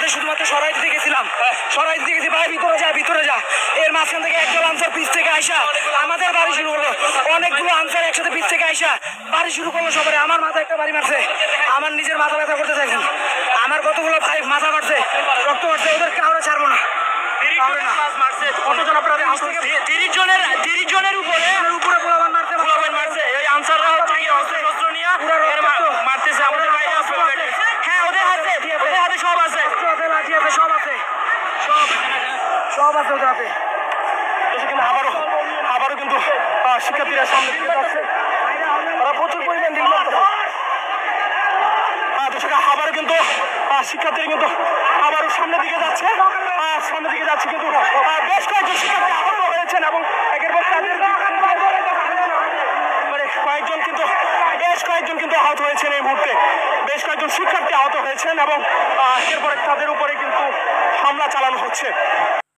তাদের শুধুমাত্র সরাই দিতে গেছিলাম, সরাই দিতে গেছি, ভাই ভিতরে যা ভিতরে যা। এর মাঝখান থেকে একজন আনসার পিছ থেকে আইসা আমাদের বাড়ি শুরু করলো। অনেকগুলো আনসার একসাথে পিছ থেকে আইসা বাড়ি শুরু করলো সবাই। আমার মাথা একটা বাড়ি মারছে, আমার নিজের মাথা ব্যথা করতে থাকেন। আমার কতগুলো ভাই মাথা মারছে, রক্ত মারছে, ওদের কাউরে ছাড়বো না। কতজন আপনারা 30 জনের উপরে পোলাপান মারছে। এই আনসাররা হচ্ছে কি অস্ত্র নিয়ে মারতেছে আমাদের ভাই। হ্যাঁ, ওদের হাতে সব আছে, লাঠি আছে, সব আছে, সব আছে ওদের হাতে। কিন্তু আবারও কিন্তু শিক্ষার্থীরা সামনে দিকে যাচ্ছে, তারা প্রচুর পরিমাণ ঢিল মারতেছে। আবারও কিন্তু শিক্ষার্থীরা কিন্তু আবারও সামনের দিকে যাচ্ছে, কিন্তু বেশ কয়েকজন শিক্ষার্থী আহত হয়েছেন এবং একের পর তাদের বেশ কয়েকজন কিন্তু আহত হয়েছেন। এই মুহূর্তে বেশ কয়েকজন শিক্ষার্থী আহত হয়েছেন এবং এরপরে তাদের উপরে কিন্তু হামলা চালানো হচ্ছে।